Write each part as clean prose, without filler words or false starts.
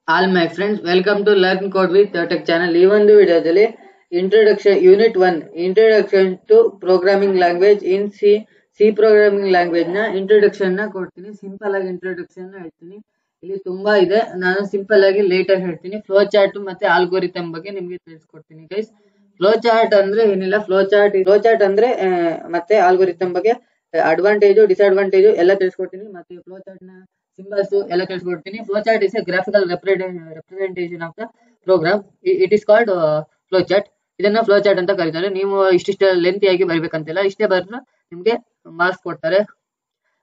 All my friends, welcome to Learn Code with Tech channel. ಈ ಒಂದು ವಿಡಿಯೋದಲ್ಲಿ introduction unit 1 introduction to programming language in C programming language ನ introduction ನ ಕೊಡ್ತೀನಿ. Simple ಆಗಿ introduction ಹೇಳ್ತೀನಿ. ಇಲ್ಲಿ ತುಂಬಾ ಇದೆ, ನಾನು ಸಿಂಪಲ್ ಆಗಿ ಲೇಟ್ ಆಗಿ ಹೇಳ್ತೀನಿ. ಫ್ಲೋ ಚಾರ್ಟ್ ಮತ್ತೆ ಆಲ್ಗೋರಿಥಮ್ ಬಗ್ಗೆ ನಿಮಗೆ ತಿಳಿಸ್ಕೊಡ್ತೀನಿ ಗೈಸ್. ಫ್ಲೋ ಚಾರ್ಟ್ ಅಂದ್ರೆ ಏನಿಲ್ಲ, ಫ್ಲೋ ಚಾರ್ಟ್ ಅಂದ್ರೆ ಮತ್ತೆ ಆಲ್ಗೋರಿಥಮ್ ಬಗ್ಗೆ ಅಡ್ವಾಂಟೇಜ್ ಡಿಸ್ಅಡ್ವಾಂಟೇಜ್ ಎಲ್ಲ ತಿಳಿಸ್ಕೊಡ್ತೀನಿ. ಮತ್ತೆ ಫ್ಲೋ ಚಾರ್ಟ್ ನ symbols ಎಲ್ಲ ತಿಳಿಸ್ಕೊಡ್ತೀನಿ. Flow chart is a graphical representation of the program. It is called flow chart. ಇದನ್ನ ಫ್ಲೋ ಚಾರ್ಟ್ ಅಂತ ಕರೀತಾರೆ. ನೀವು ಇಷ್ಟಿಷ್ಟ ಲೆಂತಿ ಆಗಿ ಬರಬೇಕಂತಿಲ್ಲ, ಇಷ್ಟೇ ಬರೆದ್ರೆ ನಿಮ್ಗೆ ಮಾರ್ಕ್ಸ್ ಕೊಡ್ತಾರೆ.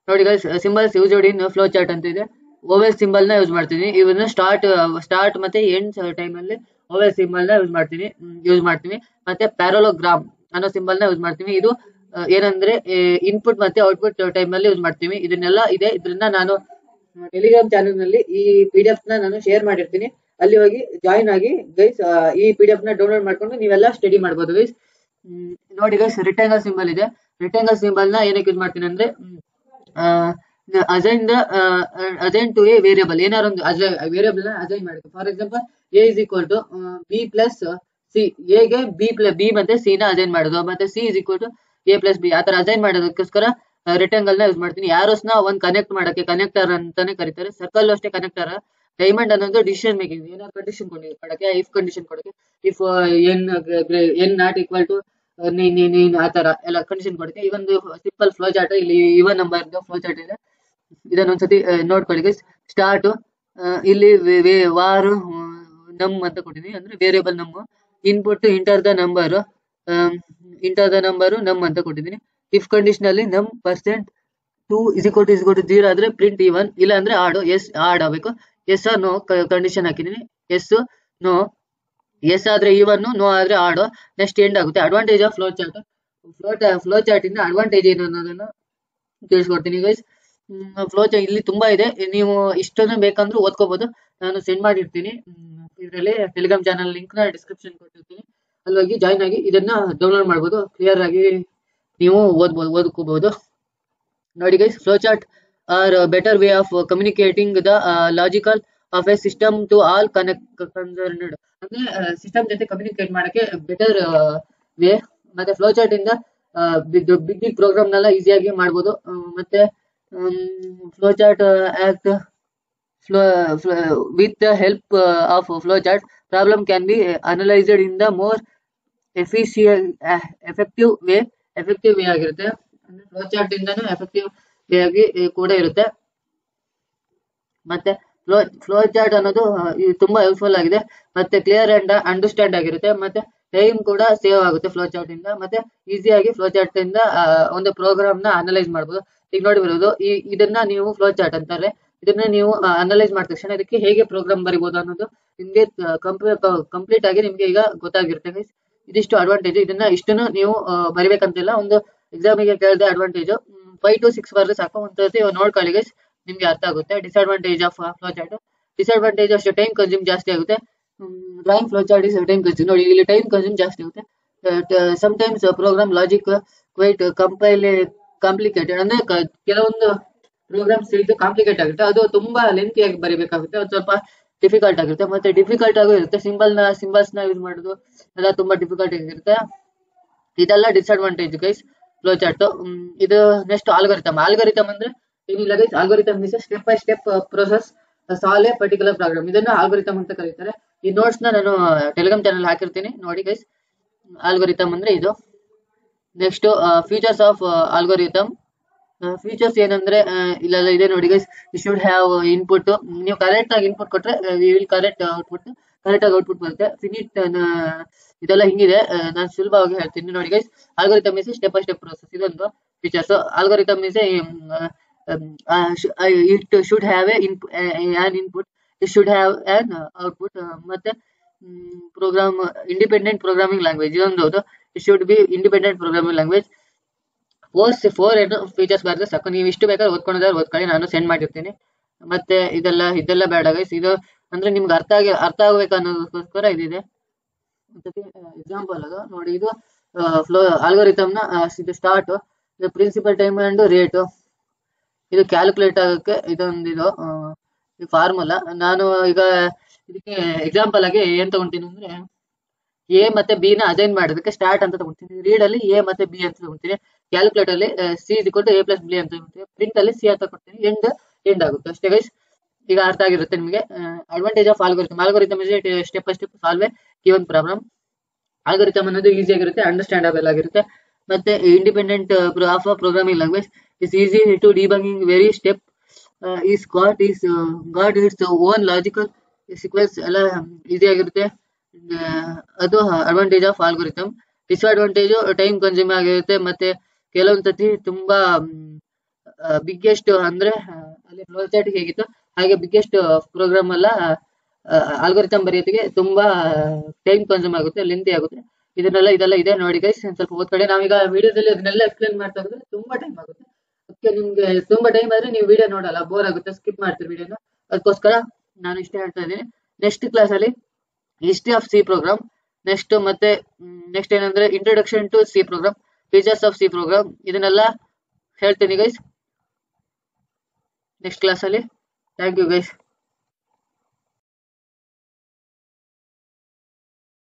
ನೋಡಿ guys, symbols used in flow chart ಅಂತ ಇದೆ. ಓವೆಲ್ ಸಿಂಬಲ್ ನ ಯೂಸ್ ಮಾಡ್ತೀನಿ. ಇವನ್ನ ಸ್ಟಾರ್ಟ್ ಮತ್ತೆ ಎಂಡ್ ಟೈಮ್ ಅಲ್ಲಿ ಓವೆಲ್ ಸಿಂಬಲ್ ನ ಯೂಸ್ ಮಾಡ್ತೀವಿ. ಮತ್ತೆ ಪ್ಯಾರಲೋಗ್ರಾಮ್ ಅನ್ನೋ ಸಿಂಬಲ್ ನ ಯೂಸ್ ಮಾಡ್ತೀವಿ. ಇದು ಏನಂದ್ರೆ ಇನ್ಪುಟ್ ಮತ್ತೆ ಔಟ್ಪುಟ್ ಟೈಮ್ ಅಲ್ಲಿ ಯೂಸ್ ಮಾಡ್ತೀವಿ. ಇದನ್ನೆಲ್ಲ ಇದೆ. ಇದರಿಂದ ನಾನು ಟೆಲಿಗ್ರಾಮ್ ಚಾನೆಲ್ ನಲ್ಲಿ ಈ PDF ನ ನಾನು ಶೇರ್ ಮಾಡಿರ್ತೀನಿ. ಅಲ್ಲಿ ಹೋಗಿ ಜಾಯಿನ್ ಆಗಿ ಗೈಸ್, ಈ PDF ನ ಡೌನ್ಲೋಡ್ ಮಾಡ್ಕೊಂಡು ನೀವೆಲ್ಲ ಸ್ಟಡಿ ಮಾಡ್ಬೋದು ಗೈಸ್. ನೋಡಿ ಗೈಸ್, ರೆಕ್ಟಾಂಗಲ್ ಸಿಂಬಲ್ ಇದೆ. ರೆಕ್ಟಾಂಗಲ್ ಸಿಂಬಲ್ ನ ಏನಕ್ಕೆ ಯೂಸ್ ಮಾಡ್ತೀನಿ ಅಂದ್ರೆ ಅಸೈನ್ ಟು ಎ ವೇರಿಯಬಲ್, ಏನಾದ್ರು ಒಂದು ವೇರಿಯಬಲ್ ನ ಅಸೈನ್ ಮಾಡಬೇಕು. For example A is equal to B plus C, ಎಗೆ ಬಿ ಮತ್ತೆ ಸಿ ನ ಅಸೈನ್ ಮಾಡೋದು, ಮತ್ತೆ C is equal to A plus B, ಆತರ ಅಸೈನ್ ಮಾಡೋದಕ್ಕೋಸ್ಕರ ರೆಕ್ಟಾಂಗಲ್ ನ ಯೂಸ್ ಮಾಡ್ತೀನಿ. ಯಾರೋಸ್ ನ ಒಂದ್ ಕನೆಕ್ಟ್ ಮಾಡಕ್ಕೆ ಕನೆಕ್ಟರ್ ಅಂತಾನೆ ಕರೀತಾರೆ. ಸರ್ಕಲ್ ಅಷ್ಟೇ ಕನೆಕ್ಟರ್. ಡೈಮಂಡ್ ಅನ್ನೋದು ಡಿಸಿಷನ್ ಮೇಕಿಂಗ್, ಏನಾದ್ರು ಕಂಡೀಷನ್ ಕೊಡಕ್ಕೆ, ಇಫ್ ಕಂಡೀಷನ್ ಕೊಡಕ್ಕೆ, if N not equal to ನೀನ್ ಆತರ ಎಲ್ಲ ಕಂಡೀಷನ್ ಕೊಡಕ್ಕೆ. ಈ ಒಂದು ಸಿಂಪಲ್ ಫ್ಲೋ ಚಾರ್ಟ್, ಇಲ್ಲಿ ಇವನ್ ನಂಬರ್ ಫ್ಲೋ ಚಾರ್ಟ್ ಇದೆ. ಇದನ್ನೊಂದ್ಸತಿ ನೋಡ್ಕೊಳ್ಳಿ ಗೈಸ್. ಸ್ಟಾರ್ಟ್ ಇಲ್ಲಿ ವಾರು ನಮ್ ಅಂತ ಕೊಟ್ಟಿದ್ದೀನಿ, ಅಂದ್ರೆ ವೇರಿಯಬಲ್ ನಮ್. ಇನ್ಪುಟ್ ಇಂಟರ್ ದ ನಂಬರ್ ನಮ್ ಅಂತ ಕೊಟ್ಟಿದ್ದೀನಿ. ಇಫ್ ಕಂಡೀಷನ್ ಅಲ್ಲಿ ನಮ್ ಪರ್ಸೆಂಟ್ 2 is equal to 0 ಆದ್ರೆ ಪ್ರಿಂಟ್ ಇವನ್, ಇಲ್ಲ ಅಂದ್ರೆ ಆಡ್ ಆಗಬೇಕು. ಎಸ್ ನೋ ಕಂಡೀಷನ್ ಹಾಕಿದೀನಿ. ಎಸ್ ನೋ, ಎಸ್ ಆದ್ರೆ ಇವನ್, ನೋ ಆದ್ರೆ ಆಡ್. ನೆಕ್ಸ್ಟ್ ಎಂಡ್ ಆಗುತ್ತೆ. ಅಡ್ವಾಂಟೇಜ್ ಆಫ್ ಫ್ಲೋ ಚಾರ್ಟ್ ಇಂದ ಅಡ್ವಾಂಟೇಜ್ ಏನು ಅನ್ನೋದನ್ನ ತಿಳಿಸ್ಕೊಡ್ತೀನಿ ಗೈಸ್. ಫ್ಲೋ ಚಾರ್ಟ್ ಇಲ್ಲಿ ತುಂಬಾ ಇದೆ, ನೀವು ಇಷ್ಟೊಂದು ಬೇಕಂದ್ರೂ ಓದ್ಕೋಬಹುದು. ನಾನು ಸೆಂಡ್ ಮಾಡಿರ್ತೀನಿ ಇದರಲ್ಲಿ. ಟೆಲಿಗ್ರಾಮ್ ಚಾನಲ್ ಲಿಂಕ್ ನ ಡಿಸ್ಕ್ರಿಪ್ಷನ್ ಕೊಟ್ಟಿರ್ತೀನಿ, ಅಲ್ಲಿ ಹೋಗಿ ಜಾಯಿನ್ ಆಗಿ ಇದನ್ನ ಡೌನ್ಲೋಡ್ ಮಾಡ್ಬೋದು. ಕ್ಲಿಯರ್ ಆಗಿ ನೀವು ಓದ್ಕೋಬಹುದು. ನೋಡಿ guys, flow chart are better way of communicating the logical of a system to all concerned. ಅಂದ್ರೆ ಸಿಸ್ಟಮ್ ಜೊತೆ ಕಮ್ಯುನಿಕೇಟ್ ಮಾಡಕ್ಕೆ ಬೆಟರ್ ವೇ. ಮತ್ತೆ ಫ್ಲೋ ಚಾರ್ಟ್ ಇಂದ ಬಿಗ್ ಪ್ರೋಗ್ರಾಮ್ ನೆಲ್ಲ ಈಸಿಯಾಗಿ ಮಾಡ್ಬೋದು. ಮತ್ತೆ flow chart act with the help of flow chart, problem can be analyzed in the more effective way ಆಗಿರುತ್ತೆ. ಫ್ಲೋ ಚಾರ್ಟ್ ಇಂದನೂ ಎಫೆಕ್ಟಿವ್ ವೇ ಆಗಿ ಕೂಡ ಇರುತ್ತೆ. ಮತ್ತೆ ಫ್ಲೋ ಚಾರ್ಟ್ ಅನ್ನೋದು ತುಂಬಾ ಯೂಸ್ಫುಲ್ ಆಗಿದೆ, ಮತ್ತೆ ಕ್ಲಿಯರ್ ಅಂಡ್ ಅಂಡರ್ಸ್ಟ್ಯಾಂಡ್ ಆಗಿರುತ್ತೆ. ಮತ್ತೆ ಟೈಮ್ ಕೂಡ ಸೇವ್ ಆಗುತ್ತೆ ಫ್ಲೋ ಚಾರ್ಟ್ ಇಂದ. ಮತ್ತೆ ಈಸಿಯಾಗಿ ಫ್ಲೋ ಚಾರ್ಟ್ ಇಂದ ಒಂದು ಪ್ರೋಗ್ರಾಮ್ ನ ಅನಲೈಸ್ ಮಾಡಬಹುದು. ಈಗ ನೋಡಿಬಿಡೋದು, ಇದನ್ನ ನೀವು ಫ್ಲೋ ಚಾರ್ಟ್ ಅಂತಾರೆ. ಇದನ್ನ ನೀವು ಅನಲೈಸ್ ಮಾಡಿದ ತಕ್ಷಣ ಇದಕ್ಕೆ ಹೇಗೆ ಪ್ರೋಗ್ರಾಮ್ ಬರಿಬಹುದು ಅನ್ನೋದು ನಿಮ್ಗೆ ಕಂಪ್ಲೀಟ್ ಆಗಿ ನಿಮ್ಗೆ ಈಗ ಗೊತ್ತಾಗಿರುತ್ತೆ. ಇದಿಷ್ಟು ಅಡ್ವಾಂಟೇಜ್. ಇದನ್ನ ಇಷ್ಟನ್ನು ನೀವು ಬರಿಬೇಕಂತಿಲ್ಲ. ಒಂದು ಎಕ್ಸಾಮಿಗೆ ಕೇಳಿದೆ ಅಡ್ವಾಂಟೇಜ್ 5 to 6 ಬರ್ರೆ ಸಾಕು. ಒಂದ್ಸತಿ ನೋಡ್ಕೊಳ್ಳಿ ಗೈಸ್, ನಿಮ್ಗೆ ಅರ್ಥ ಆಗುತ್ತೆ. Disadvantage of flow chart, disadvantage ಅಷ್ಟೇ ಟೈಮ್ ಕನ್ಸ್ಯೂಮ್ ಜಾಸ್ತಿ ಆಗುತ್ತೆ. Drawing flow chart is time consume. ನೋಡಿ, ಇಲ್ಲಿ ಟೈಮ್ ಕನ್ಸ್ಯೂಮ್ ಜಾಸ್ತಿ ಆಗುತ್ತೆ. Sometimes program logic quite complicated, ಅಂದ್ರೆ ಕೆಲವೊಂದು ಪ್ರೋಗ್ರಾಮ್ಸ್ ಇದು ಕಾಂಪ್ಲಿಕೇಟ್ ಆಗುತ್ತೆ, ಅದು ತುಂಬಾ ಲೆಂತಿಯಾಗಿ ಬರಿಬೇಕಾಗುತ್ತೆ, ಅದು ಸ್ವಲ್ಪ ಡಿಫಿಕಲ್ಟ್ ಆಗಿರುತ್ತೆ. ಮತ್ತೆ ಡಿಫಿಕಲ್ಟ್ ಆಗೂ ಇರುತ್ತೆ. ಸಿಂಬಲ್ಸ್ ನ ಯೂಸ್ ಮಾಡೋದು ಎಲ್ಲ ತುಂಬಾ ಡಿಫಿಕಲ್ಟ್ ಆಗಿರುತ್ತೆ. ಇದೆಲ್ಲ ಡಿಸ್ಅಡ್ವಾಂಟೇಜ್ ಗೈಸ್ ಫ್ಲೋ ಚಾರ್ಟ್. ಇದು ನೆಕ್ಸ್ಟ್ ಆಲ್ಗೋರಿಥಮ್ ಅಂದ್ರೆ ಏನಿಲ್ಲ guys. Algorithm is step by step process solve a particular program. ಇದನ್ನ ಆಲ್ಗೋರಿಥಮ್ ಅಂತ ಕರೀತಾರೆ. ಈ ನೋಟ್ಸ್ ನ ನಾನು ಟೆಲಿಗ್ರಾಮ್ ಚಾನಲ್ ಹಾಕಿರ್ತೀನಿ, ನೋಡಿ ಗೈಸ್. ಆಲ್ಗೋರಿಥಮ್ ಅಂದ್ರೆ ಇದು. Next features of algorithm. Features ಏನಂದ್ರೆ ಇಲ್ಲೆಲ್ಲ ಇದೆ ನೋಡಿ guys. You should have input. ನೀವು ಕರೆಕ್ಟ್ ಆಗಿ ಇನ್ಪುಟ್ ಕೊಟ್ರೆ ಕರೆಕ್ಟ್ ಆಗಿ ಔಟ್ಪುಟ್ ಬರುತ್ತೆ. ಫಿನಿಟ್ ಇದೆಲ್ಲ ಹಿಂಗಿದೆ, ನಾನು ಸುಲಭವಾಗಿ ಹೇಳ್ತೀನಿ ನೋಡಿ guys. Algorithm is step by step process, ಇದೊಂದು features. Algorithm is it should have an input, it should have an output. ಮತ್ತೆ ಪ್ರೋಗ್ರಾಮ್ ಇಂಡಿಪೆಂಡೆಂಟ್ ಪ್ರೋಗ್ರಾಮಿಂಗ್ ಲ್ಯಾಂಗ್ವೇಜ್, ಇದೊಂದು. It should be independent programming language. Four ಏನು features ಬರ್ತದೆ ಸಾಕು. ನೀವು ಇಷ್ಟು ಬೇಕಾದ್ರೆ ಓದ್ಕೊಳ್ಳಿ, ನಾನು ಸೆಂಡ್ ಮಾಡಿರ್ತೀನಿ. ಮತ್ತೆ ಇದೆಲ್ಲ ಬೇಡ ಗೈಸ್. ಇದು ಅಂದ್ರೆ ನಿಮ್ಗೆ ಅರ್ಥ ಆಗ್ಬೇಕು ಅನ್ನೋದಕ್ಕೋಸ್ಕರ ಇದಿದೆ. ಎಕ್ಸಾಂಪಲ್ ಅದು ನೋಡಿ. ಇದು ಫ್ಲೋ ಆಲ್ಗೋರಿಥಮ್ ನ ಇದು start, principal time and rate. ಇದು ಕ್ಯಾಲ್ಕುಲೇಟ್ ಆಗಕ್ಕೆ ಇದೊಂದು ಫಾರ್ಮುಲಾ. ನಾನು ಈಗ ಇದಕ್ಕೆ ಎಕ್ಸಾಂಪಲ್ ಆಗಿ ಏನ್ ತಗೊಂತೀನಿ ಅಂದ್ರೆ ಎ ಮತ್ತೆ ಬಿ ನ ಅಸೈನ್ ಮಾಡೋದಕ್ಕೆ ಸ್ಟಾರ್ಟ್ ಅಂತ ತಗೊಂತೀನಿ. ರೀಡ್ ಅಲ್ಲಿ ಎ ಮತ್ತೆ ಬಿ ಅಂತ ತಗೊಂತೀನಿ. ಕ್ಯಾಲ್ಕುಲೇಟರ್ ಅಲ್ಲಿ C is equal to A plus B ಅಂತ ತಗೊಂತೀನಿ. ಪ್ರಿಂಟ್ ಅಲ್ಲಿ ಸಿ ಅಂತ ಕೊಡ್ತೀನಿ. ಎಂಡ್ ಆಗುತ್ತೆ ಅಷ್ಟೇ ಗೈಸ್. ಈಗ ಅರ್ಥ ಆಗಿರುತ್ತೆ ನಿಮಗೆ. Advantage of algorithm. Algorithm is step by step solve a given problem. Algorithm ಅನ್ನೋದು ಈಸಿ ಆಗಿರುತ್ತೆ, ಅಂಡರ್ಸ್ಟ್ಯಾಂಡಬಲ್ ಆಗಿರುತ್ತೆ. ಮತ್ತೆ independent of programming language is easy to debugging very step is got its own logical sequence ಎಲ್ಲ easy ಆಗಿರುತ್ತೆ. ಅದು advantage of algorithm. Disadvantage time consume ಆಗಿರುತ್ತೆ. ಮತ್ತೆ ಕೆಲವೊಂದ್ ಸತಿ ತುಂಬಾ ಬಿಗ್ಗೆಸ್ಟ್ ಅಂದ್ರೆ ಅಲ್ಲಿ ಫ್ಲೋ ಚಾರ್ಟ್ ಹೇಗಿತ್ತು ಹಾಗೆ ಬಿಗ್ಗೆಸ್ಟ್ ಪ್ರೋಗ್ರಾಮ್ ಎಲ್ಲ ಆಲ್ಗೋರಿಥಮ್ ಬರೆಯೋದಕ್ಕೆ ತುಂಬಾ ಟೈಮ್ ಕನ್ಸ್ಯೂಮ್ ಆಗುತ್ತೆ, ಲೆಂತಿ ಆಗುತ್ತೆ. ಇದೆಲ್ಲ ಇದೆ ನೋಡಿ ಗೈಸ್. ಸ್ವಲ್ಪ ಓದ್ಕೊಳ್ಳಿ. ನಾವೀಗ ವಿಡಿಯೋದಲ್ಲಿ ಅದನ್ನೆಲ್ಲ ಎಕ್ಸ್ಪ್ಲೇನ್ ಮಾಡ್ತಾ ಹೋದ್ರೆ ತುಂಬಾ ಟೈಮ್ ಆಗುತ್ತೆ. ಅದಕ್ಕೆ ನಿಮ್ಗೆ ತುಂಬಾ ಟೈಮ್ ಆದ್ರೆ ನೀವು ವಿಡಿಯೋ ನೋಡಲ್ಲ, ಬೋರ್ ಆಗುತ್ತೆ, ಸ್ಕಿಪ್ ಮಾಡ್ತೀರಿ ವಿಡಿಯೋನ. ಅದಕ್ಕೋಸ್ಕರ ನಾನು ಇಷ್ಟೇ ಹೇಳ್ತಾ ಇದ್ದೀನಿ. ನೆಕ್ಸ್ಟ್ ಕ್ಲಾಸ್ ಅಲ್ಲಿ history of C program, next ಏನಂದ್ರೆ introduction to C program, features of C program, ಇದನ್ನೆಲ್ಲ ಹೇಳ್ತೀನಿ ಗೈಸ್ ನೆಕ್ಸ್ಟ್ ಕ್ಲಾಸ್ ಅಲ್ಲಿ. Thank you guys.